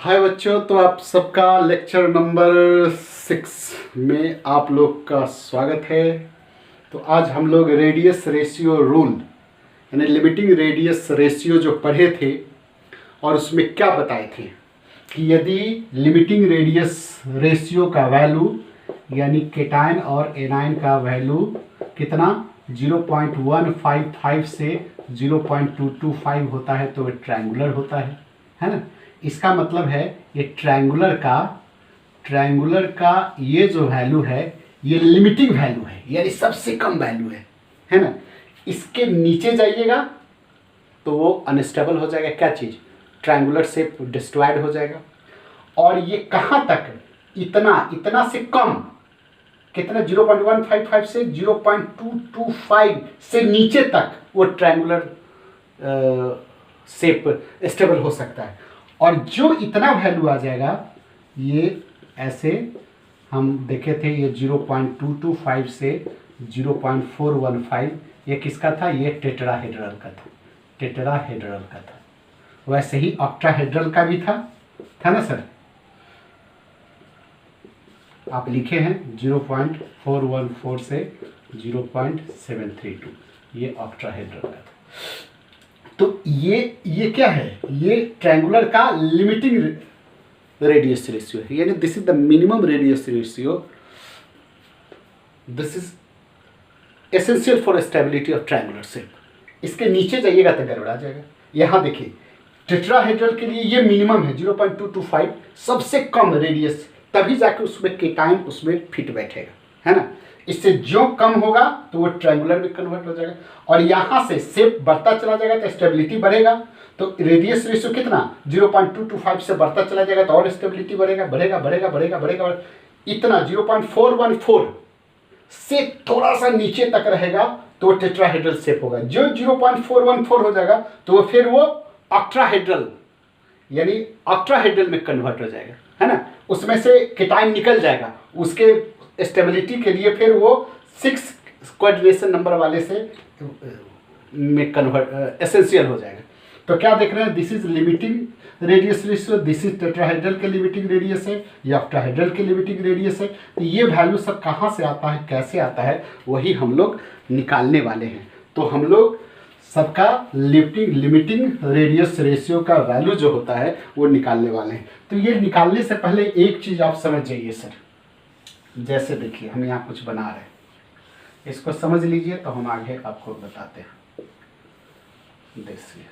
हाय बच्चों, तो आप सबका लेक्चर नंबर 6 में आप लोग का स्वागत है। तो आज हम लोग रेडियस रेशियो रूल यानी लिमिटिंग रेडियस रेशियो जो पढ़े थे और उसमें क्या बताए थे कि यदि लिमिटिंग रेडियस रेशियो का वैल्यू यानी केटायन और एनायन का वैल्यू कितना 0.155 से 0.225 होता है तो ट्रायंगुलर होता है ना। इसका मतलब है ये ट्रायंगुलर का ये जो वैल्यू है ये लिमिटिंग वैल्यू है, यानी सबसे कम वैल्यू है ना। इसके नीचे जाइएगा तो वो अनस्टेबल हो जाएगा, क्या चीज़, ट्रायंगुलर शेप डिस्ट्रॉयड हो जाएगा। और ये कहाँ तक, इतना से कम, कितना 0.155 से 0.225 से नीचे तक वो ट्रायंगुलर शेप स्टेबल हो सकता है। और जो इतना वैल्यू आ जाएगा, ये ऐसे हम देखे थे, ये 0.225 से 0.415, ये किसका था, ये टेट्राहेड्रल का था। वैसे ही ऑक्टाहेड्रल का भी था ना सर। आप लिखे हैं 0.414 से 0.732, ये ऑक्टाहेड्रल का था। तो ये क्या है, ये ट्रायंगुलर का लिमिटिंग रेडियस रेशियो है, यानी this is the minimum radius ratio, this is essential for stability of triangular shape. इसके नीचे जाइएगा तो गड़बड़ा जाएगा। यहाँ देखिए टेट्राहेड्रल के लिए ये मिनिमम है 0.225, सबसे कम रेडियस, तभी जाके उसमें केटायन उसमें फिट बैठेगा, है ना। इससे जो कम होगा तो वो ट्रायंगुलर में कन्वर्ट हो जाएगा। और यहाँ से शेप बढ़ता चला जाएगा तो स्टेबिलिटी बढ़ेगा। तो रेडियस रेशियो कितना 0.225 से बढ़ता चला जाएगा तो और स्टेबिलिटी बढ़ेगा। इतना 0.414 से थोड़ा सा नीचे तक रहेगा तो टेट्राहेड्रल शेप होगा। जो 0.414 हो जाएगा तो फिर वो ऑक्टाहेड्रल यानी ऑक्टाहेड्रल में कन्वर्ट हो जाएगा, है ना। उसमें से केटायन निकल जाएगा, उसके स्टेबिलिटी के लिए फिर वो 6 कोऑर्डिनेशन नंबर वाले से में कन्वर्ट एसेंशियल हो जाएगा। तो क्या देख रहे हैं, this is limiting radius ratio, this is tetrahedral के लिमिटिंग रेडियस है, ये ऑक्टाहेड्रल के लिमिटिंग रेडियस है। तो ये वैल्यू सब कहाँ से आता है, कैसे आता है, वही हम लोग निकालने वाले हैं। तो हम लोग सबका लिमिटिंग रेडियस रेशियो का वैल्यू जो होता है वो निकालने वाले हैं। तो ये निकालने से पहले एक चीज़ आप समझ जाइए सर। जैसे देखिए हम यहाँ कुछ बना रहे हैं, इसको समझ लीजिए तो हम आगे आपको बताते हैं। देखिए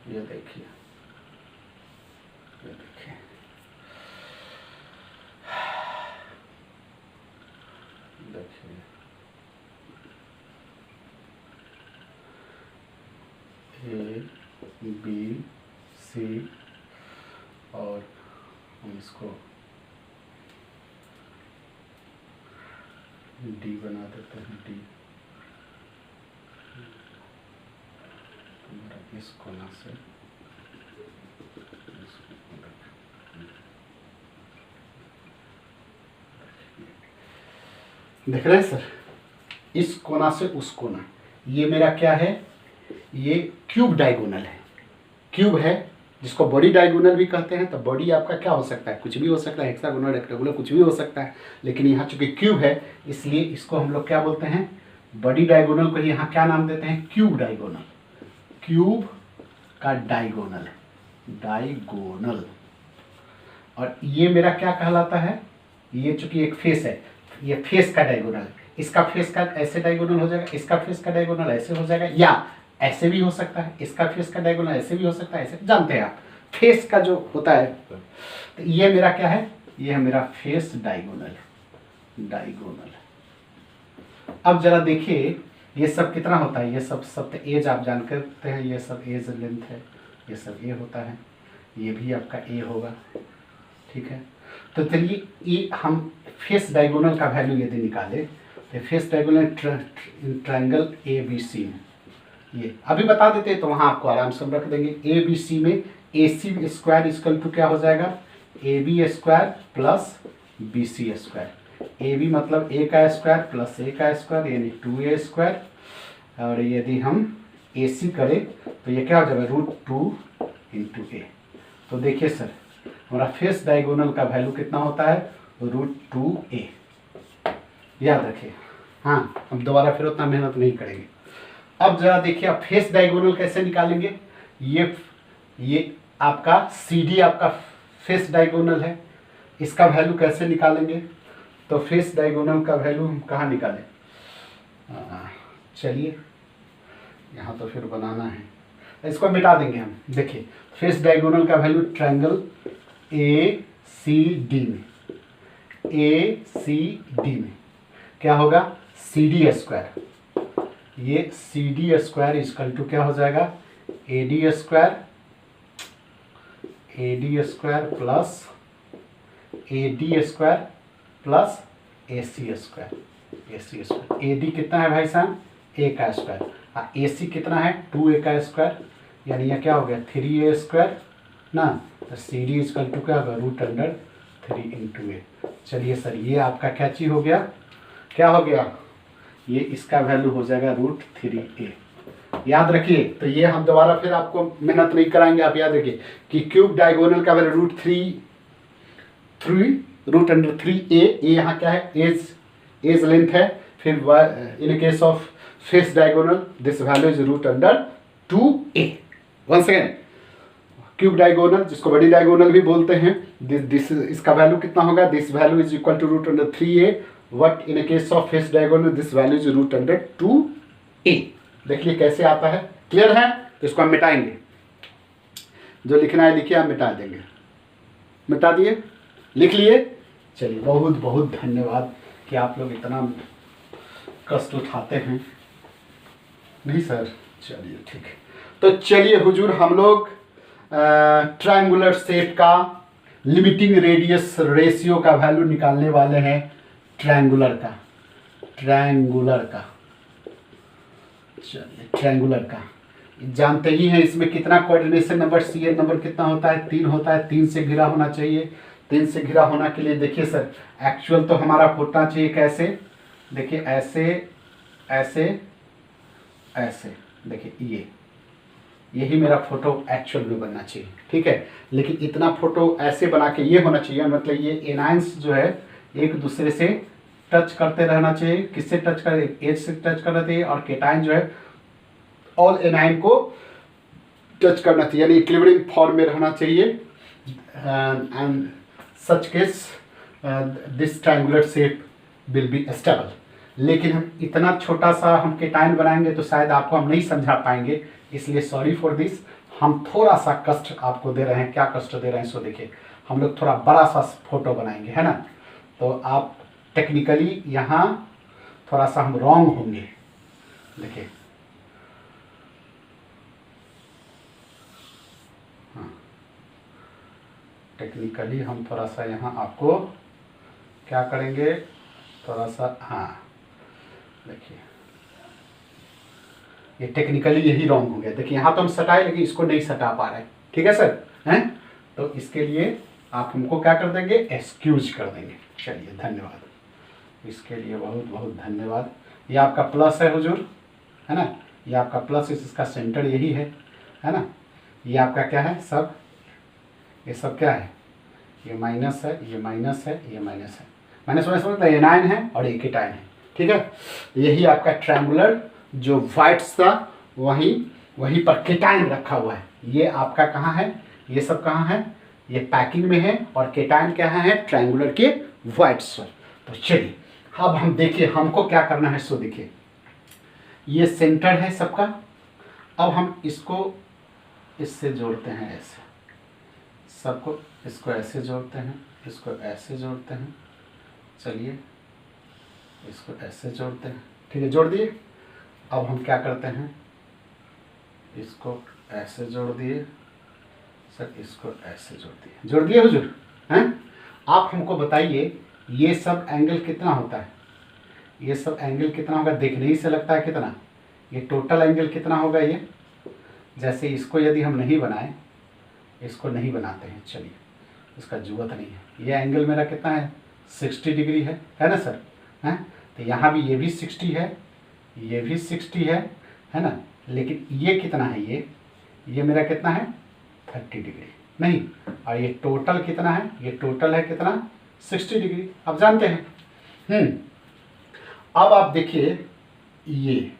ये देखिए A B C और हम इसको D बना देते हैं। D इस कोना से देख रहे हैं सर, इस कोना से उस कोना, ये मेरा क्या है, ये क्यूब डायगोनल है। क्यूब है जिसको बॉडी डायगोनल भी कहते हैं। तो बॉडी आपका क्या हो सकता है, कुछ भी हो सकता है, हेक्सागोनल, रेक्टेंगुलर, कुछ भी हो सकता है। लेकिन यहाँ चूंकि क्यूब है इसलिए इसको हम लोग क्या बोलते हैं, बॉडी डायगोनल को यहाँ क्या नाम देते हैं, क्यूब डायगोनल। क्यूब का डायगोनल और ये मेरा क्या कहलाता है, ये चूंकि एक फेस है, ये फेस का डायगोनल, इसका फेस का ऐसे डायगोनल हो जाएगा, इसका फेस का डायगोनल ऐसे हो जाएगा, या ऐसे भी हो सकता है, इसका फेस का डायगोनल ऐसे भी हो सकता है, ऐसे जानते हैं आप फेस का जो होता है। तो ये मेरा क्या है, ये है मेरा फेस डायगोनल। अब जरा देखिए ये सब कितना होता है, ये सब तो एज आप जान करते हैं, ये सब एज लेंथ है, ये सब ए होता है, ये भी आपका ए होगा, ठीक है। तो चलिए ये हम फेस डायगोनल का वैल्यू यदि निकाले तो face diagonal triangle A B C में ये अभी बता देते हैं तो वहाँ आपको आराम से हम रख देंगे। ए बी सी में A C square equal to क्या हो जाएगा, A B square plus B C square. A B मतलब ए का स्क्वायर प्लस ए का स्क्वायर यानी 2a स्क्वायर, और यदि हम ए सी करें तो ये क्या हो जाएगा, √2 × a। तो देखिए सर, हमारा फेस डायगोनल का वैल्यू कितना होता है, √2a। याद रखिए। हाँ, हम दोबारा फिर उतना मेहनत नहीं करेंगे। अब जरा देखिए आप फेस डायगोनल कैसे निकालेंगे। ये आपका CD आपका फेस डायगोनल है, इसका वैल्यू कैसे निकालेंगे। तो फेस डायगोनल का वैल्यू हम कहाँ निकालें, चलिए यहाँ तो फिर बनाना है, इसको मिटा देंगे हम। देखिए फेस डायगोनल का वैल्यू ट्रायंगल ACD में क्या होगा, CD स्क्वायर। ये CD स्क्वायर इजकल टू क्या हो जाएगा, AD square plus AD square plus AC square. AD कितना है भाई साहब, A का स्क्वायर, और AC कितना है, 2A का स्क्वायर, यानी यह क्या हो गया 3A स्क्वायर ना। तो CD इजकल टू क्या होगा, √3 × A। चलिए सर, ये आपका क्या चीज हो गया, क्या हो गया, ये इसका वैल्यू हो जाएगा √3a। याद रखिए। तो ये हम दोबारा फिर आपको मेहनत नहीं कराएंगे, आप याद रखिए कि क्यूब डायगोनल का वैल्यू √3a। ये यहाँ क्या है, एज लेंथ है। फिर in case of face diagonal this value is √2a। One second, cube diagonal जिसको बड़ी डायगोनल भी बोलते हैं, दिस इसका वैल्यू कितना होगा, this value is equal to √3a। What in a case of face diagonal this value is √2a। देखिए कैसे आता है, क्लियर है। तो इसको हम मिटाएंगे, जो लिखना है लिखिए, हम मिटा देंगे। मिटा दिए, लिख लिए। चलिए बहुत बहुत धन्यवाद कि आप लोग इतना कष्ट उठाते हैं। नहीं सर, चलिए ठीक है। तो चलिए हुजूर, हम लोग ट्रायंगुलर शेप का लिमिटिंग रेडियस रेशियो का वैल्यू निकालने वाले हैं। ट्रायंगुलर का चलिए, ट्रायंगुलर का जानते ही हैं, इसमें कितना कोऑर्डिनेशन नंबर CN नंबर कितना होता है, 3 होता है। 3 से घिरा होना चाहिए। 3 से घिरा होना के लिए देखिए सर, एक्चुअल तो हमारा होना चाहिए कैसे, देखिए ऐसे ऐसे ऐसे, देखिए यही मेरा फोटो एक्चुअल में बनना चाहिए, ठीक है। लेकिन इतना फोटो ऐसे बना के ये होना चाहिए, मतलब ये एनायंस जो है एक दूसरे से टच करते रहना चाहिए। किससे टच कर, एज से टच करना चाहिए, और केटाइन जो है ऑल एनाइन को टच करना चाहिए, यानी इक्विलिब्रियम फॉर्म में रहना चाहिए। And such case this triangular shape will be stable. लेकिन हम इतना छोटा सा हम केटाइन बनाएंगे तो शायद आपको हम नहीं समझा पाएंगे, इसलिए सॉरी फॉर दिस। हम थोड़ा सा कष्ट आपको दे रहे हैं। क्या कष्ट दे रहे हैं, सो देखिए हम लोग थोड़ा बड़ा सा फोटो बनाएंगे, है ना। तो आप टेक्निकली यहाँ थोड़ा सा हम रॉन्ग होंगे। देखिए हाँ, टेक्निकली हम थोड़ा सा यहाँ आपको क्या करेंगे, थोड़ा सा, हाँ देखिए ये टेक्निकली यही रॉन्ग हो गया। देखिए यहाँ तो हम सटाए, लेकिन इसको नहीं सटा पा रहे, ठीक है सर, हैं। तो इसके लिए आप हमको क्या कर देंगे, एक्सक्यूज कर देंगे। चलिए धन्यवाद, इसके लिए बहुत बहुत धन्यवाद। ये आपका प्लस है हुजूर, है ना, ये आपका प्लस, इसका सेंटर यही है ना। ये आपका क्या है, सब ये सब क्या है, ये माइनस है, ये माइनस है, ये माइनस है। माइनस मतलब एनाइन है और एक केटाइन है, ठीक है। यही आपका ट्रायंगुलर जो वाइट्स था वहीं पर केटाइन रखा हुआ है। ये आपका कहाँ है, ये सब कहाँ है, ये पैकिंग में है, और केटाइन क्या है ट्रायंगुलर के वाइट्स पर। तो चलिए अब हम देखिए हमको क्या करना है। सो देखिए ये सेंटर है सबका। अब हम इसको इससे जोड़ते हैं, ऐसे सबको, इसको ऐसे जोड़ते हैं, इसको ऐसे जोड़ते हैं। चलिए इसको ऐसे जोड़ते हैं, ठीक है, जोड़ दिए। अब हम क्या करते हैं, इसको ऐसे जोड़ दिए सर, इसको ऐसे जोड़ दिए हुजूर, हैं। आप हमको बताइए ये सब एंगल कितना होता है, ये सब एंगल कितना होगा, देखने ही से लगता है कितना, ये टोटल एंगल कितना होगा। ये जैसे इसको यदि हम नहीं बनाएं, इसको नहीं बनाते हैं, चलिए इसका जरूरत नहीं है। ये एंगल मेरा कितना है, 60 डिग्री है ना सर, हैं। तो यहाँ भी ये भी 60 है, ये भी 60 है ना। लेकिन ये कितना है, ये मेरा कितना है 30 डिग्री, नहीं, और ये टोटल कितना है, ये टोटल है कितना 60 डिग्री, आप जानते हैं। अब आप देखिए ये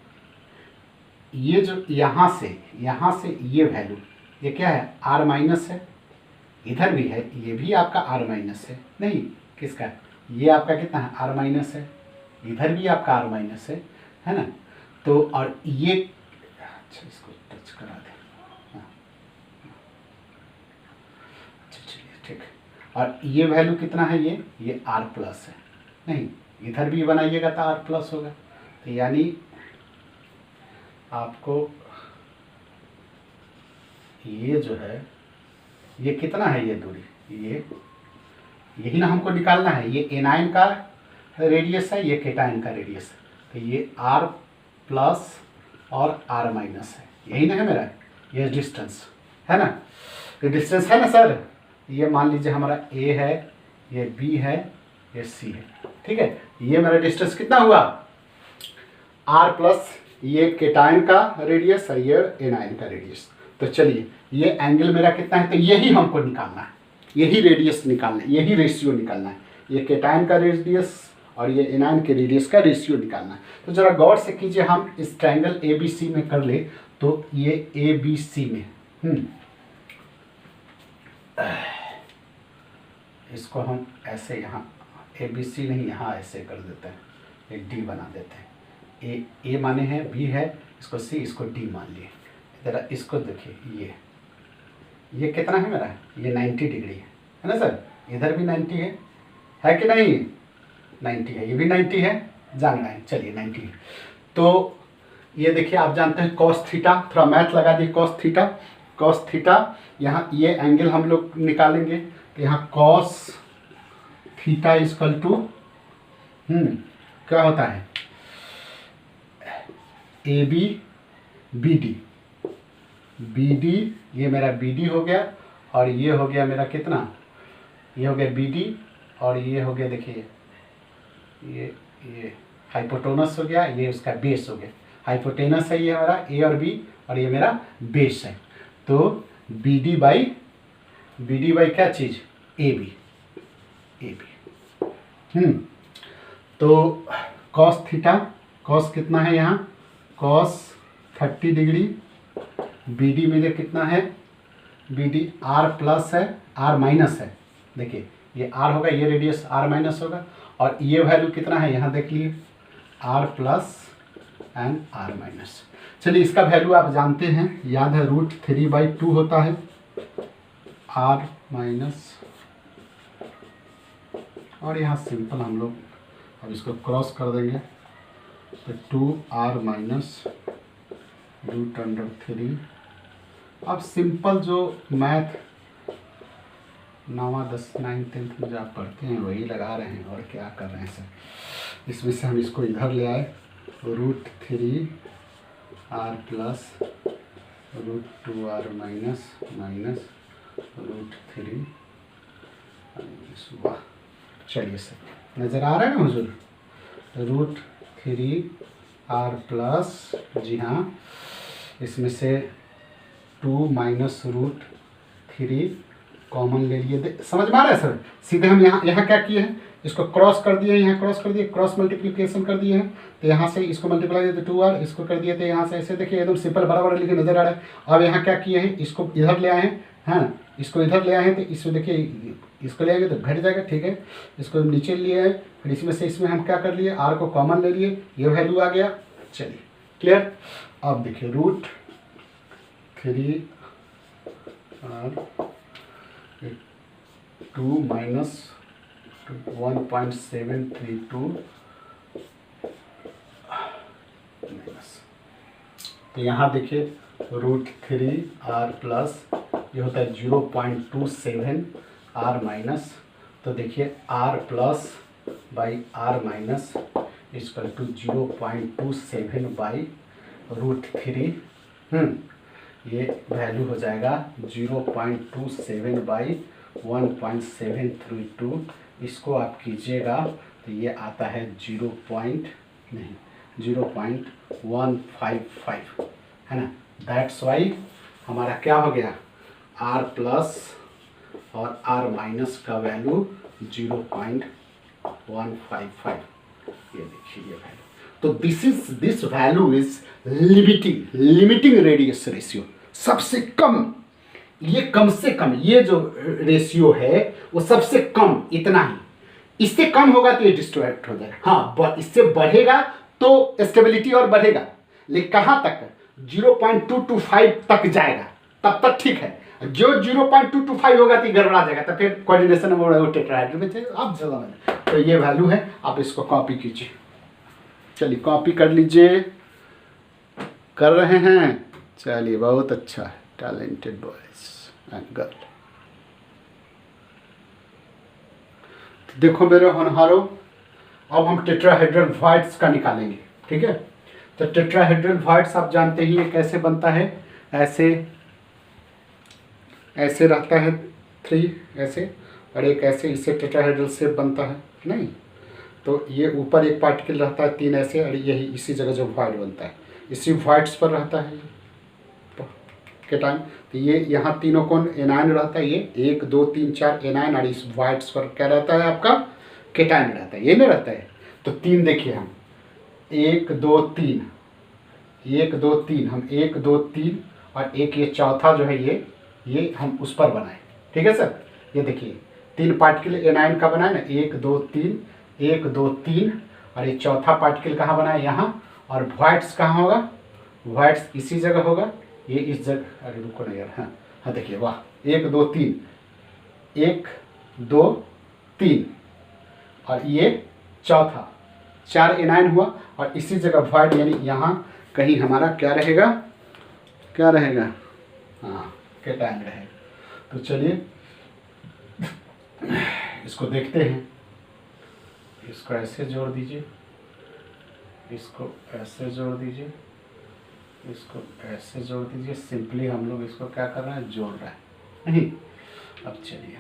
जो यहाँ से ये वैल्यू, ये क्या है r माइनस है, इधर भी है, ये भी आपका r माइनस है, नहीं किसका, ये आपका कितना है r माइनस है, इधर भी आपका r माइनस है ना। तो और ये, अच्छा इसको टच करा दें, अच्छा चलिए ठीक है। और ये वैल्यू कितना है, ये r प्लस है, नहीं इधर भी बनाइएगा तो r प्लस होगा। तो यानी आपको ये जो है, ये कितना है, ये दूरी, ये यही ना हमको निकालना है। ये एनायन का रेडियस है, ये केटायन का रेडियस है, तो ये r प्लस और r माइनस है, यही ना है मेरा, ये डिस्टेंस है ना, ये डिस्टेंस है ना सर। ये मान लीजिए हमारा a है, ये b है, ये c है, ठीक है। ये मेरा डिस्टेंस कितना हुआ r प्लस ये केटायन का रेडियस है, ये एनायन का रेडियस। तो चलिए ये एंगल मेरा कितना है, तो यही हमको निकालना है, यही रेडियस निकालना है, यही रेशियो निकालना है, ये केटायन का रेडियस और ये एनायन के रेडियस का रेशियो निकालना है। तो जरा गौर से कीजिए, हम इस ट्रायंगल ABC में कर ले, तो ये ABC में इसको हम ऐसे यहाँ ABC नहीं, यहाँ ऐसे कर देते हैं, एक D बना देते हैं। ए माने हैं, B है, इसको C, इसको D मान लिए। जरा इसको देखिए, ये कितना है मेरा, ये 90 डिग्री है ना सर, इधर भी 90 है कि नहीं, 90 है, ये भी 90 है, जानना है, चलिए 90 है। तो ये देखिए आप जानते हैं कॉस थीटा, थोड़ा मैथ लगा दिए, कॉस थीटा, यहाँ ये एंगल हम लोग निकालेंगे, तो यहाँ कॉस थीटा इक्वल टू क्या होता है, AB BD, ये मेरा BD हो गया, और ये हो गया मेरा कितना, ये हो गया BD, और ये हो गया देखिए ये हाइपोटेनस हो गया, ये उसका बेस हो गया, हाइपोटेनस है ये हमारा A और B, और ये मेरा बेस है। तो BD बाई क्या चीज़, AB। तो कॉस थीटा, कॉस कितना है यहाँ, कॉस 30 डिग्री, BD मेरे कितना है, BD R प्लस है, R माइनस है, देखिए ये R होगा, ये रेडियस R माइनस होगा, और ये वैल्यू कितना है यहाँ देख लिए, R plus and R minus. चलिए इसका वैल्यू आप जानते हैं, याद है, √3/2 होता है, R माइनस, और यहाँ सिंपल हम लोग अब इसको क्रॉस कर देंगे, तो 2R माइनस √3। अब सिंपल जो मैथ 9वां 10 9 10th में जो आप पढ़ते हैं वही लगा रहे हैं, और क्या कर रहे हैं सर। इसमें से हम इसको इधर ले आए, √3R प्लस √2R माइनस √3। वाह, चलिए सर नज़र आ रहा है ना हुजूर, √3R प्लस, जी हाँ, इसमें से 2 माइनस √3 कॉमन ले लिए, समझ में आ रहा है सर। सीधे हम यहाँ क्या किए हैं, इसको क्रॉस कर दिए, यहाँ क्रॉस कर दिए, क्रॉस मल्टीप्लिकेशन कर दिए हैं, तो यहाँ से इसको मल्टीप्लाई तो 2R, इसको कर दिए थे यहाँ से ऐसे, देखिए एकदम सिंपल बराबर लिखे नजर आ रहा है। अब यहाँ क्या किए हैं, इसको इधर ले आए हैं, हाँ इसको इधर ले आए हैं, तो इसको देखिए, इसको ले आएंगे तो घट जाएगा, ठीक है, इसको नीचे लिए आए, फिर इसमें से इसमें हम क्या कर लिए, R को कॉमन ले लिए, ये वैल्यू आ गया। चलिए क्लियर। अब देखिए √3R 2 माइनस 1.732 माइनस, तो यहाँ देखिए √3R प्लस, ये होता है 0.27R माइनस, तो देखिए R plus by R minus equal to 0.27 by √3। ये वैल्यू हो जाएगा 0.27 बाई 1.732। इसको आप कीजिएगा तो ये आता है 0.155 है ना। दैट्स वाई हमारा क्या हो गया, R प्लस और आर माइनस का वैल्यू 0.155। ये देखिए ये वैल्यू। तो this value is limiting radius ratio. सबसे कम, ये कम से कम, ये जो रेशियो है वो सबसे कम इतना ही। इससे कम होगा तो ये डिस्ट्रैक्ट हो जाएगा। हाँ, इससे बढ़ेगा तो स्टेबिलिटी और बढ़ेगा, लेकिन कहाँ तक? 0.225 तक जाएगा, तब तक ठीक है। जो 0.225 होगा तो गड़बड़ा जाएगा, तो फिर कोऑर्डिनेशन वो टेट्राहेड्रल में चाहिए। आप जगह में, तो ये वैल्यू है, आप इसको कॉपी कीजिए। चलिए कॉपी कर लीजिए। कर रहे हैं? चलिए बहुत अच्छा है, टैलेंटेड बॉयज एंड गर्ल। देखो मेरे होनहारों, अब हम टेट्राहेड्रल वॉइड्स का निकालेंगे, ठीक है। तो टेट्राहेड्रल वॉइड्स आप जानते ही है कैसे बनता है। ऐसे ऐसे रहता है 3 ऐसे, और एक ऐसे, इससे टेट्राहेड्रल शेप बनता है नहीं। तो ये ऊपर एक पार्टिकल रहता है 3 ऐसे, और यही इसी जगह जो वॉइड बनता है इसी वॉइड्स पर रहता है केटाइन। तो ये यहाँ तीनों कौन एनायन रहता है, ये 1 2 3 4 एनायन, और इस वॉइड्स पर क्या रहता है आपका? केटाइन रहता है। ये नहीं रहता है। तो 3 देखिए हम 1 2 3 1 2 3, हम 1 2 3 और एक ये चौथा जो है ये हम उस पर बनाए, ठीक है सर। ये देखिए 3 पार्टिकल एनायन का बनाए ना, 1 2 3 1 2 3, और ये चौथा पार्टिकल कहाँ बनाए? यहाँ। और वॉइड्स कहाँ होगा? वॉइड्स इसी जगह होगा, ये इस जगह। अरे रुको ना यार, हाँ देखिए, वाह, 1 2 3 1 2 3, और ये चौथा 4 एनायन हुआ, और इसी जगह वॉइड, यानी यहाँ कहीं हमारा क्या रहेगा? क्या रहेगा? हाँ, केटायन रहेगा। तो चलिए इसको देखते हैं। इसको ऐसे जोड़ दीजिए, इसको ऐसे जोड़ दीजिए, इसको ऐसे जोड़ दीजिए। सिंपली हम लोग इसको क्या कर रहे हैं? जोड़ रहे हैं नहीं। अब चलिए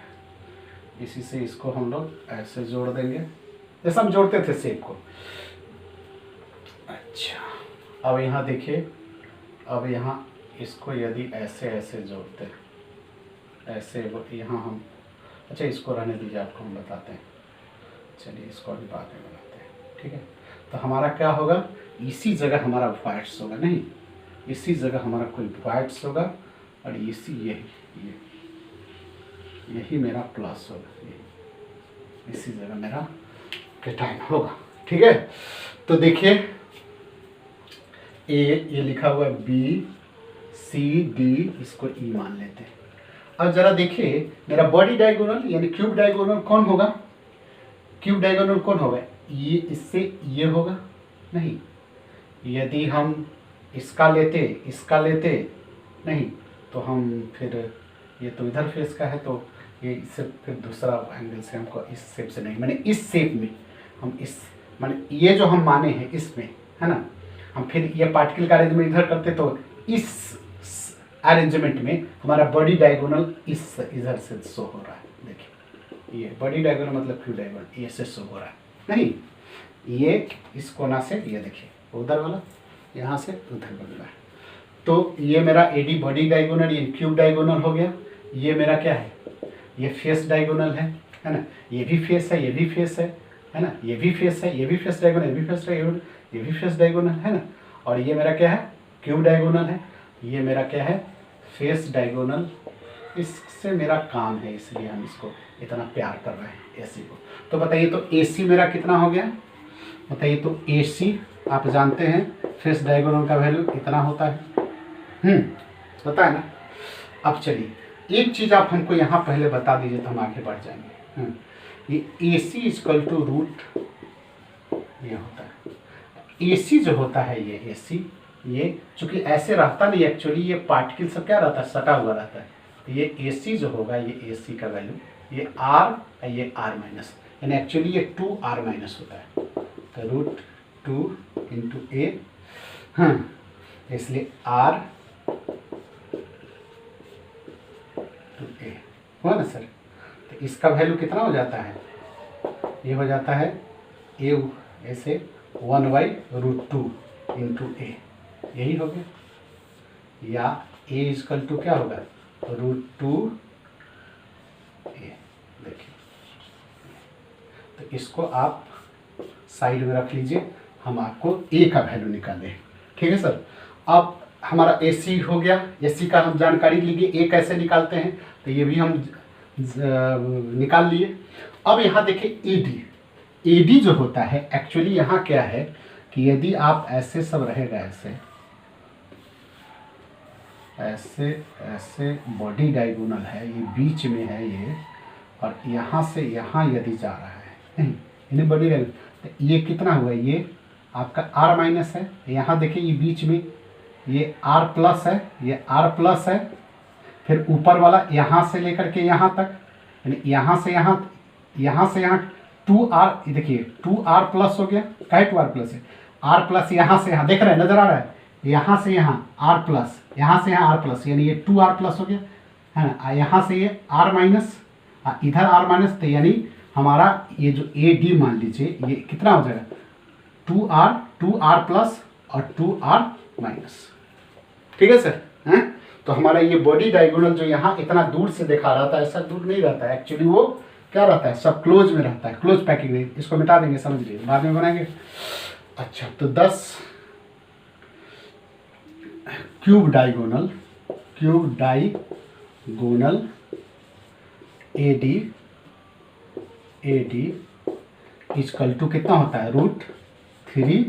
इसी से इसको हम लोग ऐसे जोड़ देंगे, जैसे हम जोड़ते थे सेब को। अच्छा, अब यहाँ देखिए, अब यहाँ इसको यदि ऐसे ऐसे जोड़ते, ऐसे यहाँ हम, अच्छा इसको रहने दीजिए, आपको हम बताते हैं। चलिए इसको अभी बाद में बनाते हैं, ठीक है। तो हमारा क्या होगा? इसी जगह हमारा वॉइड्स होगा नहीं, इसी जगह हमारा कोई वॉइड्स होगा, और इसी यही मेरा प्लस होगा, इसी जगह मेरा केटाइन होगा, ठीक है। तो देखिए ये लिखा हुआ है BCD, इसको E मान लेते हैं। अब जरा देखिए मेरा बॉडी डायगोनल यानी क्यूब डायगोनल कौन होगा? क्यूब डायगोनल कौन होगा? ये इससे ये होगा नहीं। यदि हम इसका लेते नहीं, तो हम फिर, ये तो इधर फेस का है, तो ये इससे फिर दूसरा एंगल से हमको इस शेप से नहीं, मैंने इस शेप में हम इस, माने ये जो हम माने हैं इसमें, है ना। हम फिर ये पार्टिकल का अरेंजमेंट इधर करते, तो इस अरेंजमेंट में हमारा बॉडी डायगोनल इस इधर से शो हो रहा है। देखिए ये बॉडी डायगोनल मतलब क्यू डायगोनल ये से शो हो रहा है नहीं, ये इस कोना से, ये देखिए उधर वाला, यहाँ से उधर बन रहा है। तो ये मेरा एडी बॉडी डायगोनल, ये क्यूब डायगोनल हो गया। ये मेरा क्या है? ये फेस डायगोनल है ना। ये भी फेस है, ये भी फेस है ना। ये भी फेस है, ये भी फेस डायगोनल, ये भी फेस डायगोनल, ये भी फेस डायगोनल है ना। और ये मेरा क्या है? क्यूब डायगोनल है। ये मेरा क्या है? Face diagonal. इससे मेरा काम है, इसलिए हम इसको इतना प्यार कर रहे हैं एसी को। तो बताइए, तो एसी मेरा कितना हो गया? बताइए, तो एसी आप जानते हैं फेस डायगोनल का वैल्यू कितना होता है, पता है ना। अब चलिए एक चीज़ आप हमको यहाँ पहले बता दीजिए, तो हम आगे बढ़ जाएंगे। ये एसी इक्वल टू रूट ये होता है। एसी जो होता है, ये एसी, ये चूंकि ऐसे रहता नहीं, एक्चुअली ये पार्टिकल सब क्या रहता है? सटा हुआ रहता है। तो ये एसी जो होगा, ये एसी का वैल्यू, ये आर और ये आर माइनस, यानी एक्चुअली ये 2r माइनस होता है। तो रूट 2 इंटू ए, इसलिए आर टू ए हुआ ना सर। तो इसका वैल्यू कितना हो जाता है? ये हो जाता है ए ऐसे 1/√2 इंटू ए, यही हो गया। या ए इक्वल टू क्या होगा? √2 ए, देखिए तो इसको आप साइड में रख लीजिए, हम आपको ए का वैल्यू निकालें। ठीक है सर। अब हमारा ए सी हो गया, ए सी का हम जानकारी लीजिए, ए कैसे निकालते हैं तो ये भी हम निकाल लिए। अब यहाँ देखिए ए डी, ए डी जो होता है एक्चुअली यहाँ क्या है कि यदि आप ऐसे सब रहेगा, ऐसे ऐसे ऐसे बॉडी डायगोनल है, ये बीच में है ये, और यहाँ से यहाँ यदि जा रहा है इन्हें बॉडी डायगोनल, तो ये कितना हुआ, ये आपका आर माइनस है। यहाँ देखिए ये बीच में ये आर प्लस है, ये आर प्लस है, फिर ऊपर वाला यहाँ से लेकर के यहाँ तक, यानी यहाँ से यहाँ, यहाँ से यहाँ 2r, देखिए 2r प्लस हो गया, क्या है 2r प्लस है, r प्लस यहाँ से यहाँ, देख रहे हैं, नजर आ रहा है, यहाँ से यहाँ r प्लस, यहाँ से यहाँ r प्लस, यानी ये 2r प्लस हो गया है ना। यहाँ से ये r माइनस, इधर r माइनस, तो यानी हमारा ये जो ए डी मान लीजिए ये कितना हो जाएगा, 2r प्लस और 2r माइनस। ठीक है सर हैं। तो हमारा ये बॉडी डायगोनल जो यहाँ इतना दूर से दिखा रहा था, ऐसा दूर नहीं रहता है एक्चुअली, वो क्या रहता है, सब क्लोज में रहता है, क्लोज पैकिंग में। इसको मिटा देंगे, समझ लीजिए, बाद में बनाएंगे। अच्छा, तो 10 cube diagonal A D equal to कितना होता है, √3a।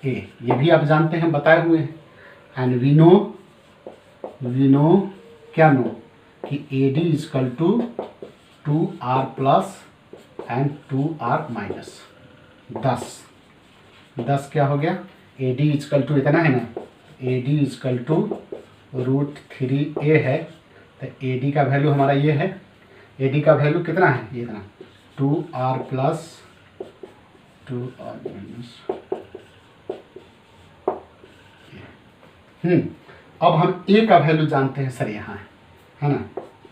ये भी आप जानते हैं, बताए हुए हैं। एंड वी नो क्या नो कि A D equal to 2r plus and 2r minus. 10 क्या हो गया, ए डी इक्वल टू इतना है ना, ए डी इक्वल टू √3a है, तो ए डी का वैल्यू हमारा ये है, ए डी का वैल्यू कितना है, ये इतना 2r प्लस 2r माइनस। अब हम ए का वैल्यू जानते हैं सर, यहाँ है ना,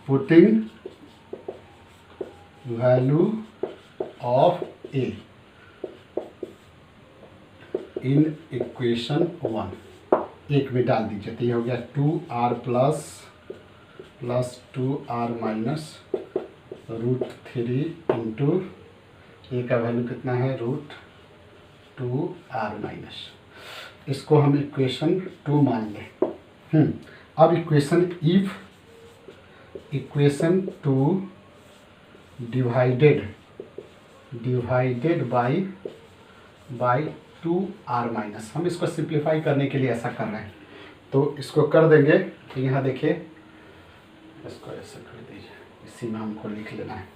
putting value of A in equation 1 एक में डाल दीजिए, तो ये हो गया 2r plus 2r minus √3 into ए का वैल्यू कितना है, √2r माइनस। इसको हम इक्वेशन 2 मान लें। अब equation 2 divided by 2r minus, हम इसको सिंप्लीफाई करने के लिए ऐसा कर रहे हैं, तो इसको कर देंगे। तो यहाँ देखिए, इसको ऐसा कर दीजिए, इसी में हमको लिख लेना है।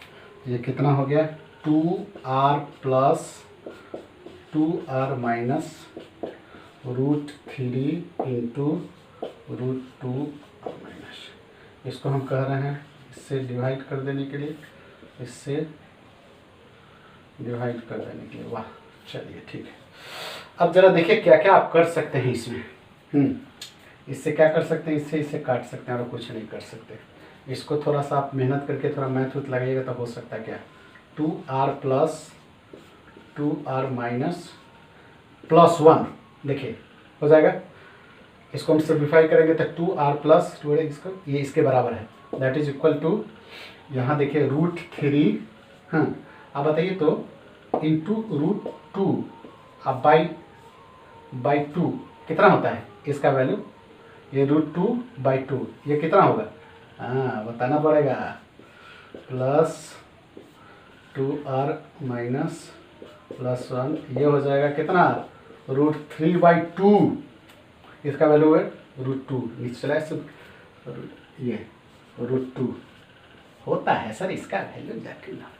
ये कितना हो गया, 2r plus 2r minus √3 into √2r minus. इसको हम कह रहे हैं इससे डिवाइड कर देने के लिए, इससे डिवाइड कर देने के लिए। वाह, चलिए ठीक है। अब जरा देखिए क्या क्या आप कर सकते हैं इसमें। इससे क्या कर सकते हैं, इससे काट सकते हैं, और कुछ नहीं कर सकते। इसको थोड़ा सा आप मेहनत करके थोड़ा मैथ उथ लगाइएगा तो हो सकता है क्या, 2r plus 2r minus plus 1, देखिए हो जाएगा। इसको हम सिंप्लीफाई करेंगे तो 2r प्लस 2, इसको ये इसके बराबर है, दैट इज इक्वल टू, यहाँ देखिए √3। अब बताइए तो इंटू √2 अब बाई 2 कितना होता है इसका वैल्यू, ये √2/2 ये कितना होगा, बताना पड़ेगा, प्लस 2r माइनस प्लस 1, ये हो जाएगा कितना, √3/2, इसका वैल्यू है √2, नीचे चला है, ये √2 होता है सर, इसका वैल्यू जाके ना।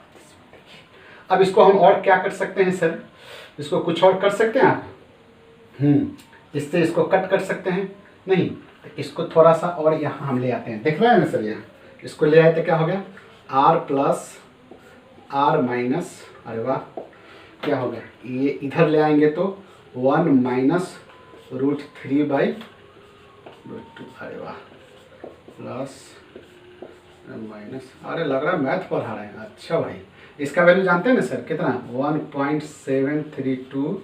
अब इसको हम और क्या कर सकते हैं सर, इसको कुछ और कर सकते हैं आप, इससे इसको कट कर सकते हैं, नहीं तो इसको थोड़ा सा और यहाँ हम ले आते हैं, देख रहे हैं ना सर, यहाँ इसको ले आए तो क्या हो गया, r प्लस r माइनस, अरे वाह क्या हो गया, ये इधर ले आएंगे तो 1 माइनस √3/2, अरे वाह, प्लस माइनस, अरे लग रहा है मैथ पढ़ा रहे हैं। अच्छा भाई, इसका वैल्यू जानते हैं ना सर कितना, 1.732,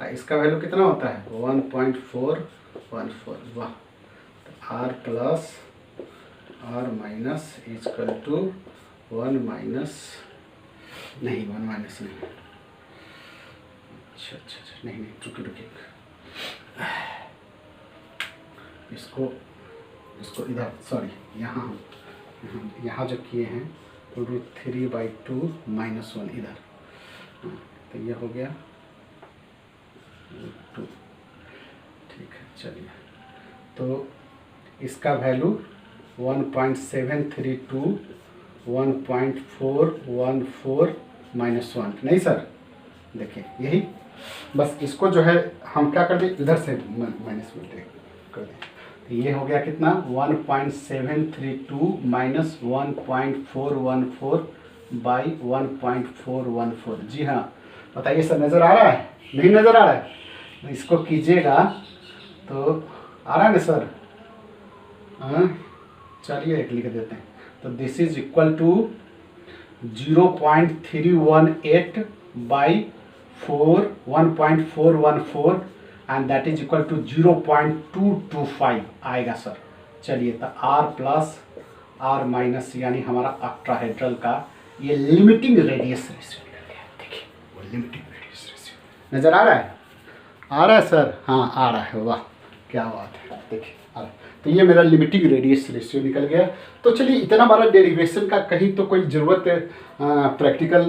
इसका वैल्यू कितना होता है 1.414। वाह, r plus R minus equal to 1 minus, नहीं 1 माइनस नहीं, अच्छा अच्छा अच्छा, नहीं नहीं रुकिए रुकिए, इसको इधर, सॉरी यहाँ यहाँ जो किए हैं √3/2 - 1 इधर, तो ये हो गया 2, ठीक है। चलिए, तो इसका वैल्यू 1.732 1.414 -1, नहीं सर, देखिए यही, बस इसको जो है हम क्या कर दें, इधर से माइनस में कर दें, तो ये हो गया कितना 1.732 - 1.414 बाई 1.414। जी हाँ, बताइए सर, नज़र आ रहा है, नहीं नज़र आ रहा है? तो इसको कीजिएगा तो आ रहा है ना सर? हाँ, चलिए एक लिख देते हैं, तो this is equal to 0.318 by 1.414 and that is equal to 0.225 आएगा सर। चलिए, तो R प्लस R माइनस, यानी हमारा ऑक्टाहेड्रल का ये लिमिटिंग रेडियस रेशियो निकल गया। देखिए वो लिमिटिंग रेडियस रेशियो नज़र आ रहा है? आ रहा है सर? हाँ आ रहा है, वाह क्या बात है, देखिए आ रहा है। तो ये मेरा लिमिटिंग रेडियस रेशियो निकल गया। तो चलिए, इतना हमारा डेरिवेशन का कहीं तो कोई ज़रूरत प्रैक्टिकल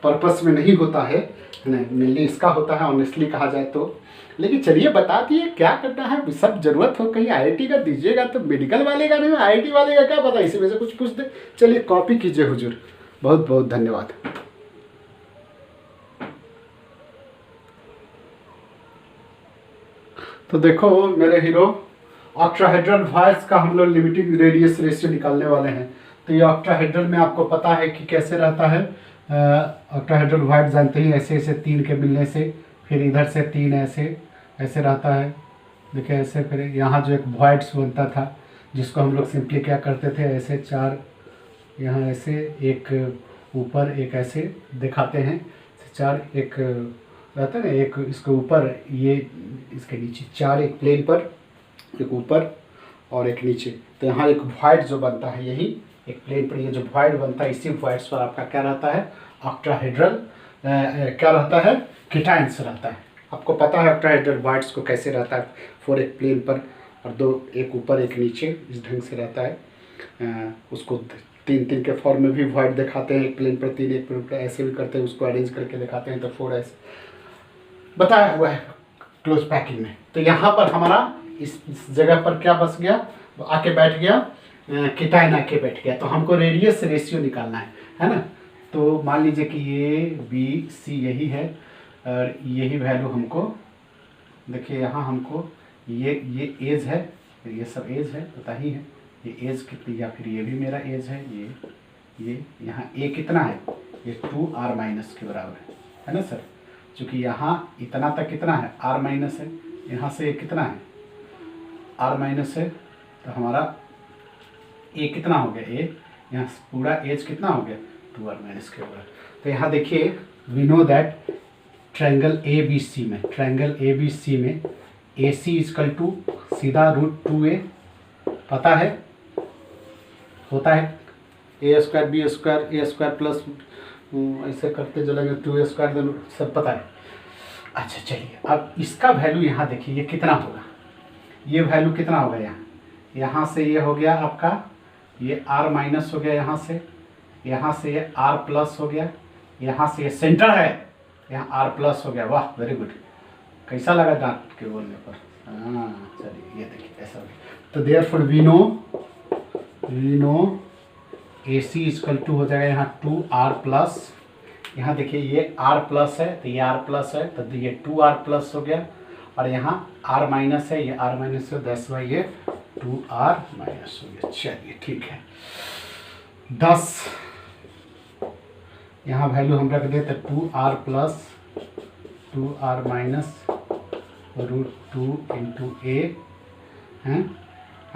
पर्पस में नहीं होता है, मेनली इसका होता है ऑनेस्टली कहा जाए तो। लेकिन चलिए बता दिए क्या करना है, सब जरूरत हो कहीं आईआईटी का दीजिएगा तो मेडिकल वाले का नहीं, आईआईटी वाले का क्या पता, इसी में से कुछ पूछ दे। चलिए कॉपी कीजिए हुजूर, बहुत बहुत धन्यवाद। तो देखो मेरे हीरो, ऑक्टाहेड्रल वॉइस का हम लोग लिमिटिंग रेडियस रेशियो निकालने वाले हैं। तो ये ऑक्टाहेड्रल में आपको पता है कि कैसे रहता है, ऑक्टाहेड्रल वॉइस जानते ही, ऐसे ऐसे 3 के मिलने से, फिर इधर से 3 ऐसे ऐसे रहता है, देखिए ऐसे। फिर यहाँ जो एक वॉइड्स बनता था जिसको हम लोग सिंपली क्या करते थे, ऐसे 4 यहाँ ऐसे, एक ऊपर एक ऐसे दिखाते हैं, 4 एक रहता है ना, एक इसके ऊपर, ये इसके नीचे 4 एक प्लेन पर, एक ऊपर और एक नीचे। तो यहाँ एक वॉइड जो बनता है, यही एक प्लेन पर ये जो वॉइड बनता है, इसी वॉइड्स पर आपका क्या रहता है, ऑक्टाहेड्रल क्या रहता है, कीटाइंस रहता है। आपको पता है ऑक्टाहेड्रल वॉइड्स को कैसे रहता है, 4 एक प्लेन पर और 2 एक ऊपर एक नीचे, इस ढंग से रहता है। उसको 3 के फॉर्म में भी वॉइड दिखाते हैं, एक प्लेन पर 3 एक प्लेन पर, ऐसे भी करते हैं, उसको अरेंज करके दिखाते हैं, तो 4 ऐसे बताया हुआ है क्लोज पैकिंग में। तो यहाँ पर हमारा इस जगह पर क्या बस गया, आके बैठ गया, कीटाइन आके बैठ गया। तो हमको रेडियस रेशियो निकालना है ना। तो मान लीजिए कि ये बी सी यही है और यही वैल्यू हमको, देखिए यहाँ हमको ये एज है, ये सब एज है, पता ही है ये एज कितनी, या फिर ये भी मेरा एज है, ये यहाँ ए कितना है, ये 2r माइनस के बराबर है ना सर। चूँकि यहाँ इतना तक कितना है, r माइनस है, यहाँ से ये कितना है, r माइनस है, तो हमारा ए कितना हो गया, ए यहाँ पूरा एज कितना हो गया, 2r माइनस के बराबर। तो यहाँ देखिए, we know that triangle ABC में, ट्रायंगल ABC में AC इजकल टू सीधा √2a पता है, होता है a² b² a² प्लस ऐसे करते चलेंगे 2a², सब पता है। अच्छा चलिए, अब इसका वैल्यू यहाँ देखिए, ये कितना होगा, ये वैल्यू कितना होगा, यहाँ से ये हो गया आपका, ये r माइनस हो गया, यहाँ से ये r प्लस हो गया, यहाँ से ये सेंटर है, यहाँ r प्लस हो गया। वाह वेरी गुड, कैसा लगा दांत के बोलने पर? हाँ चलिए, ये देखिए ऐसा हो गया। तो therefore we know AC equal to हो जाएगा यहाँ 2r प्लस, यहाँ देखिए ये r प्लस है, तो ये r प्लस है, तो ये 2r प्लस हो गया, और यहाँ r माइनस है, ये r माइनस है, 10 बाई ये 2r माइनस हो गया। चलिए ठीक है, 10 यहाँ वैल्यू हम रख देते 2r plus 2r minus √2 into a हैं,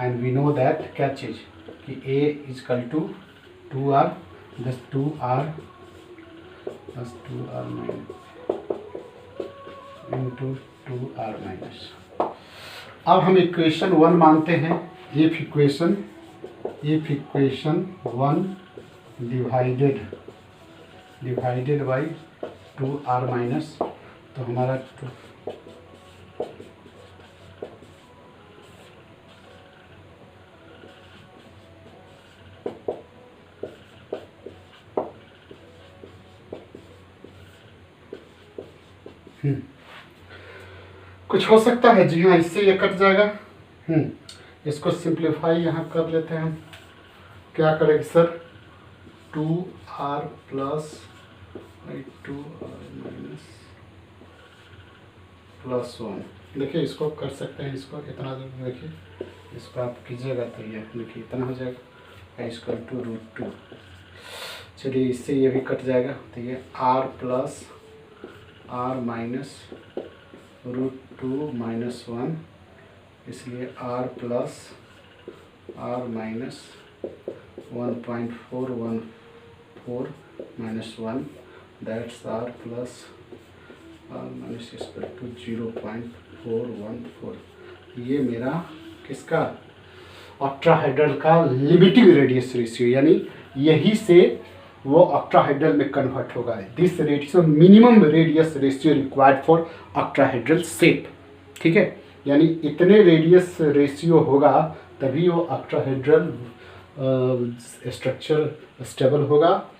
एंड वी नो दैट क्या चीज़ कि a इजकल टू 2r, दस 2r plus 2r minus into 2r minus. अब हम इक्वेशन 1 मानते हैं, if equation if equation 1 divided by 2r minus, तो हमारा कुछ हो सकता है। जी हाँ, इससे ये कट जाएगा। इसको सिंप्लीफाई यहाँ कर लेते हैं हम। क्या करेंगे sir, 2r plus 2r minus plus 1। देखिए इसको कर सकते हैं, इसको इतना देखिए, इसको आप कीजिएगा तो ये देखिए इतना हो जाएगा, इसको √2। चलिए इससे ये भी कट जाएगा, तो ये r plus r minus √2 minus 1, इसलिए r plus r minus 1.414 minus 1, that's r plus r minus इसका 0.414। ये मेरा किसका, ऑक्टाहेड्रल का लिमिटिंग रेडियस रेशियो, यानी यही से वो ऑक्टाहेड्रल में कन्वर्ट होगा। This ratio minimum radius ratio required for octahedral shape. ठीक है, यानी इतने रेडियस रेशियो होगा तभी वो ऑक्टाहेड्रल स्ट्रक्चर स्टेबल होगा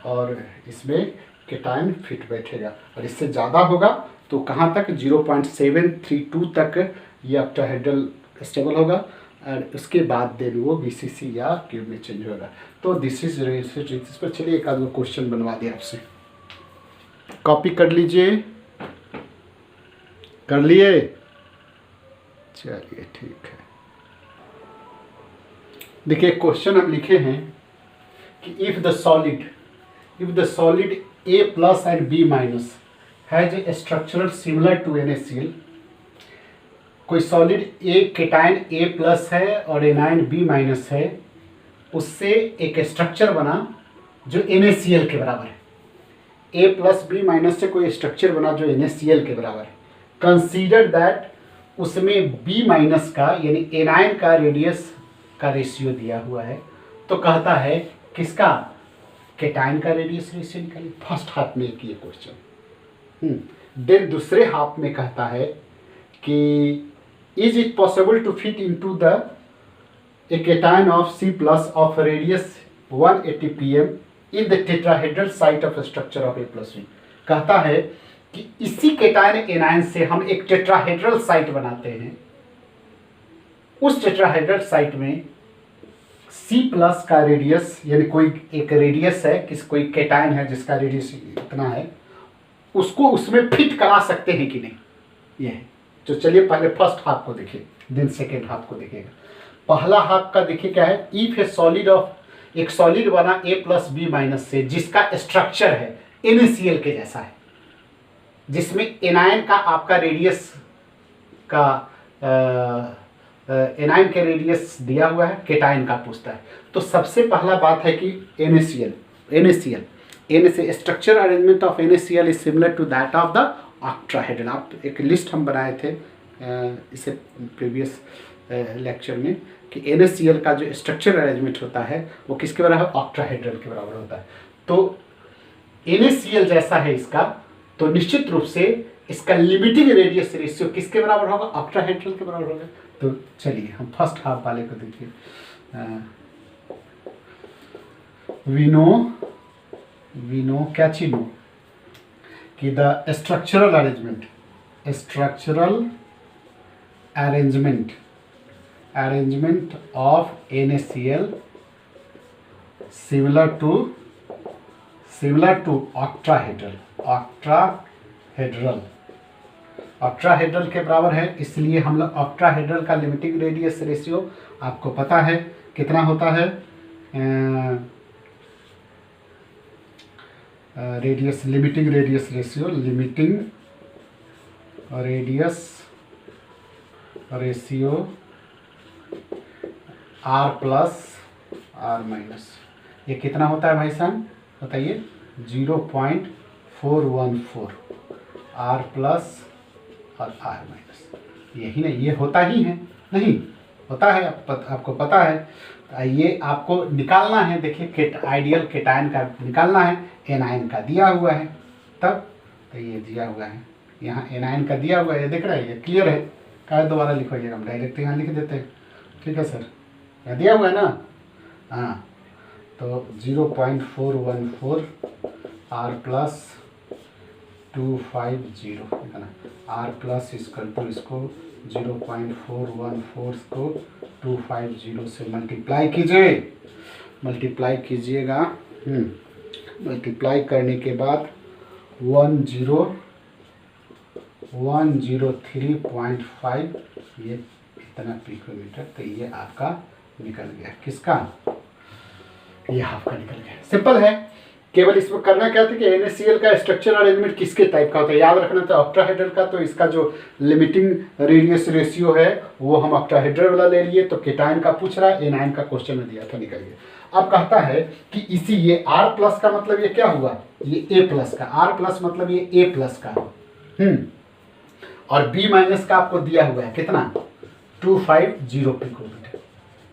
और इसमें केटायन फिट बैठेगा। और इससे ज़्यादा होगा तो कहाँ तक, 0.732 तक ये ऑक्टाहेड्रल स्टेबल होगा और उसके बाद देन वो BCC या क्यूब में चेंज होगा। तो दिस इज इस पर चलिए एक आध क्वेश्चन बनवा दिया आपसे, कॉपी कर लीजिए। कर लिए, चलिए ठीक है। देखिए क्वेश्चन हम लिखे हैं कि if the solid A plus and B minus has a structural similar to NaCl। कोई solid A cation A plus है और एनायन B माइनस है, उससे एक स्ट्रक्चर बना जो NaCl के बराबर है। A प्लस B माइनस से कोई स्ट्रक्चर बना जो NaCl के बराबर है। कंसीडर दैट उसमें B माइनस का यानी एनायन का रेडियस का रेशियो दिया हुआ है। तो कहता है किसका, केटायन का रेडियस रेशियो निकालिए। फर्स्ट हाफ में एक ये क्वेश्चन। देन दूसरे हाफ में कहता है कि is it possible to fit into the a cation of C plus of radius 180 pm in the tetrahedral site of structure of A plus B। कहता है कि इसी केटायन एनायन से हम एक टेट्राहेड्रल साइट बनाते हैं। उस टेट्राहेड्रल साइट में C प्लस का रेडियस, यानी कोई एक रेडियस है, कोई केटायन है जिसका रेडियस इतना है, उसको उसमें फिट करा सकते हैं कि नहीं, ये है। तो चलिए पहले फर्स्ट हाफ को देखिए, देन सेकेंड हाफ को देखिएगा। पहला हाफ का देखिए क्या है, इफ ए सॉलिड एक सॉलिड बना A प्लस B माइनस से जिसका स्ट्रक्चर है NaCl के जैसा है, जिसमें एनायन का आपका रेडियस का एनायन के रेडियस दिया हुआ है, केटायन का पूछता है। तो सबसे पहला बात है कि NaCl structure arrangement of NaCl is similar to that of the octahedral. आप एक लिस्ट हम बनाए थे इसे प्रीवियस लेक्चर में कि NaCl का जो स्ट्रक्चर अरेंजमेंट होता है वो किसके बराबर, ऑक्टाहेड्रल के बराबर होता है। तो NaCl जैसा है इसका, तो निश्चित रूप से इसका लिमिटिंग रेडियस रेशियो किसके बराबर होगा, ऑक्टाहेड्रल के बराबर होगा। तो चलिए हम फर्स्ट हाफ वाले को देखिए। वी नो क्या चीज नो कि the structural arrangement of NaCl similar to octahedral के बराबर है। इसलिए हम लोग ऑक्टाहेड्रल का लिमिटिंग रेडियस रेशियो आपको पता है कितना होता है, limiting radius ratio R plus R minus, ये कितना होता है भाई साहब बताइए, 0.414 R प्लस और R माइनस। यही नहीं, ये होता ही है, नहीं होता है, आपको पता है। ये आपको निकालना है। देखिए आइडियल केटायन का निकालना है, एनायन का दिया हुआ है, तब तो ये दिया हुआ है, यहाँ एनायन का दिया हुआ है, ये दिख रहा है, ये क्लियर है। क्या दोबारा लिखोइएगा, हम डायरेक्ट यहाँ लिख देते हैं। ठीक है सर, यहाँ दिया हुआ है ना। हाँ, तो 0.414 R प्लस 250 है ना, R प्लस इसकल टू इसको 0.414 को 250 से मल्टीप्लाई कीजिए, मल्टीप्लाई कीजिएगा। मल्टीप्लाई करने के बाद 103.5 ये इतना पिकोमीटर, तो ये आपका निकल गया। किसका? ये आपका निकल गया। सिंपल है, केवल इसमें करना क्या था कि NaCl का स्ट्रक्चर अरेंजमेंट किसके टाइप का होता है याद रखना था, ऑक्टाहेड्रल का। तो इसका जो लिमिटिंग रेडियस रेशियो है वो हम ऑक्टाहेड्रल वाला ले लिए। तो केटायन का पूछ रहा है, एनायन का क्वेश्चन में दिया था, निकल गया। अब कहता है कि इसी ये R प्लस का मतलब ये क्या हुआ, ये A प्लस का, R प्लस मतलब ये A प्लस का, और B माइनस का आपको दिया हुआ है कितना, 250 पिकोमीटर।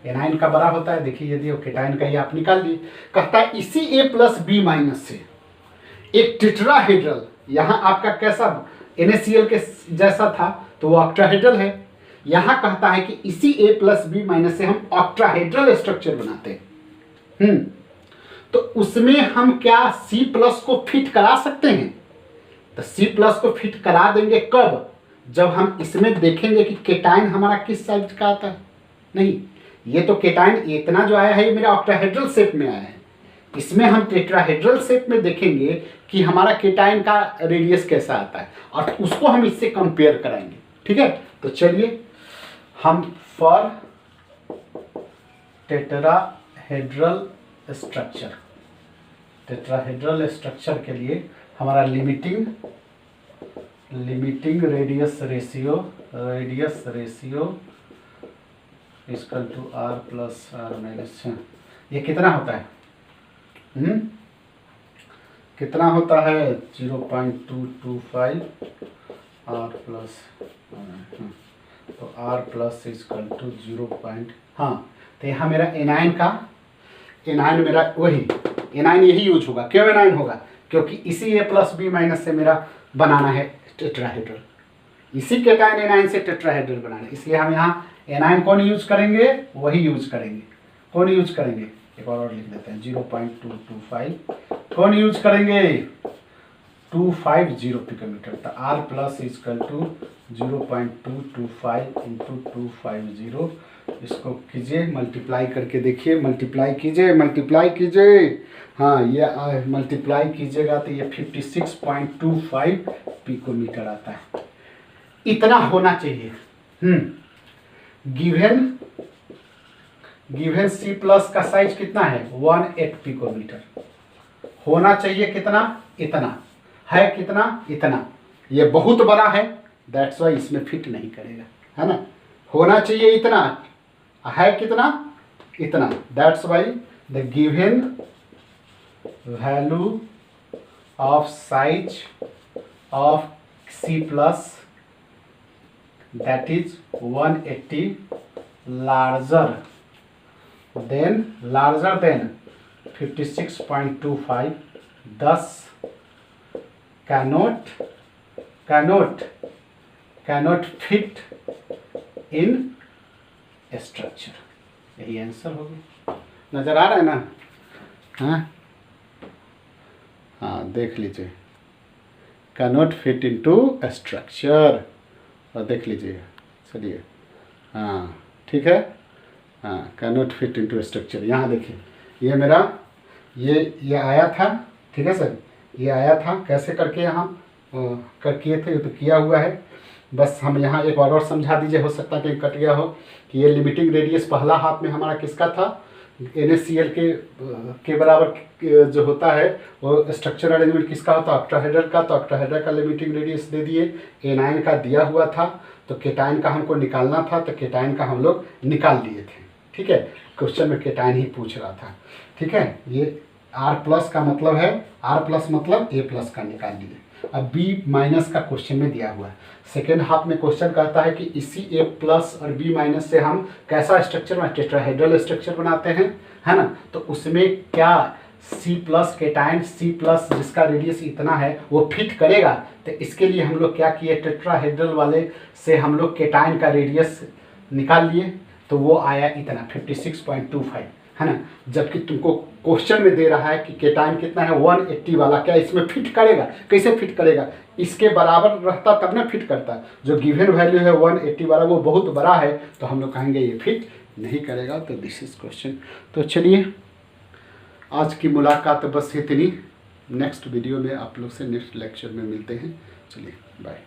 एनायन का बड़ा होता है, देखिए यदि केटायन का ये आप निकाल लिए। कहता है इसी A प्लस B माइनस से एक टेट्राहेड्रल, यहाँ आपका कैसा NaCl के जैसा था तो वो ऑक्टाहेड्रल है। यहाँ कहता है कि इसी A प्लस B माइनस से हम ऑक्टाहेड्रल स्ट्रक्चर बनाते हैं। तो उसमें हम क्या C प्लस को फिट करा सकते हैं, तो C प्लस को फिट करा देंगे कब, जब हम इसमें देखेंगे कि केटायन हमारा किस साइज का आता है। नहीं, ये तो केटायन इतना जो आया है ये मेरा ऑक्टाहेड्रल शेप में आया है, इसमें हम टेट्राहेड्रल शेप में देखेंगे कि हमारा केटायन का रेडियस कैसा आता है, और उसको हम इससे कंपेयर कराएंगे। ठीक है, तो चलिए हम for tetrahedral structure, tetrahedral structure के लिए हमारा limiting radius ratio equal to R plus R minus, ये कितना होता है, कितना होता है 0.225 R प्लस, तो R प्लस इक्वल टू 0. हाँ, तो यहाँ मेरा एनायन का, एनायन मेरा वही एनायन यही यूज होगा। क्यों एनायन होगा, क्योंकि इसी A प्लस B माइनस से मेरा बनाना है टेट्राहेड्रल, इसी केटायन एनायन से टेट्राहेड्रल बनाना है, इसलिए हम यहाँ एनायन कौन यूज करेंगे, वही यूज करेंगे। कौन यूज करेंगे, एक और लिख देते हैं 0.225, कौन यूज करेंगे 250 पिकोमीटर। तो R plus equal to 0.225 into 250, इसको कीजिए मल्टीप्लाई करके देखिए, मल्टीप्लाई कीजिए। हाँ, ये मल्टीप्लाई कीजिएगा तो ये 56.25 पिकोमीटर आता है। इतना होना चाहिए। गिवन C प्लस का साइज कितना है 18 पिकोमीटर, होना चाहिए कितना, इतना है, कितना, इतना। ये बहुत बड़ा है, दैट्स वाई इसमें फिट नहीं करेगा, है ना। होना चाहिए इतना, है कितना, इतना, that's why the given value of size of C plus that is 180 larger than 56.25 thus cannot fit in structure। यही आंसर होगा, नजर आ रहा है ना। हाँ, देख लीजिए, cannot fit into structure, और देख लीजिए। चलिए, हाँ ठीक है, हाँ कैनॉट फिट इनटू स्ट्रक्चर। यहाँ देखिए, ये मेरा ये आया था, ठीक है सर, ये आया था कैसे करके यहाँ किए थे, ये तो किया हुआ है। बस हम यहाँ एक और समझा दीजिए, हो सकता है कि कट गया हो, कि ये लिमिटिंग रेडियस पहला हाफ में हमारा किसका था, NaCl के बराबर जो होता है वो स्ट्रक्चर अरेंजमेंट किसका होता है, ऑक्टाहेड्रल का। तो ऑक्टाहेड्रल का लिमिटिंग रेडियस दे दिए, एनायन का दिया हुआ था, तो केटायन का हमको निकालना था, तो केटायन का हम लोग निकाल दिए थे। ठीक है, क्वेश्चन में केटायन ही पूछ रहा था। ठीक है, ये R प्लस का मतलब है, R प्लस मतलब A प्लस का निकाल दिए। अब बी माइनस का क्वेश्चन में दिया हुआ है। सेकेंड हाफ में क्वेश्चन कहता है कि इसी ए प्लस और बी माइनस से हम कैसा स्ट्रक्चर में टेट्राहेड्रल स्ट्रक्चर बनाते हैं, है ना। तो उसमें क्या C plus cation C plus जिसका रेडियस इतना है वो फिट करेगा। तो इसके लिए हम लोग क्या किए, टेट्राहेड्रल वाले से हम लोग केटाइन का रेडियस निकाल लिए, तो वो आया इतना 56.25, है ना। जबकि तुमको क्वेश्चन में दे रहा है कि केटाइन कितना है 180 वाला, क्या इसमें फिट करेगा, कैसे फिट करेगा, इसके बराबर रहता तब ना फिट करता। जो गिवन वैल्यू है 180 वाला वो बहुत बड़ा है, तो हम लोग कहेंगे ये फिट नहीं करेगा। तो दिस इज क्वेश्चन। तो चलिए आज की मुलाकात बस इतनी, नेक्स्ट वीडियो में आप लोग से नेक्स्ट लेक्चर में मिलते हैं। चलिए बाय।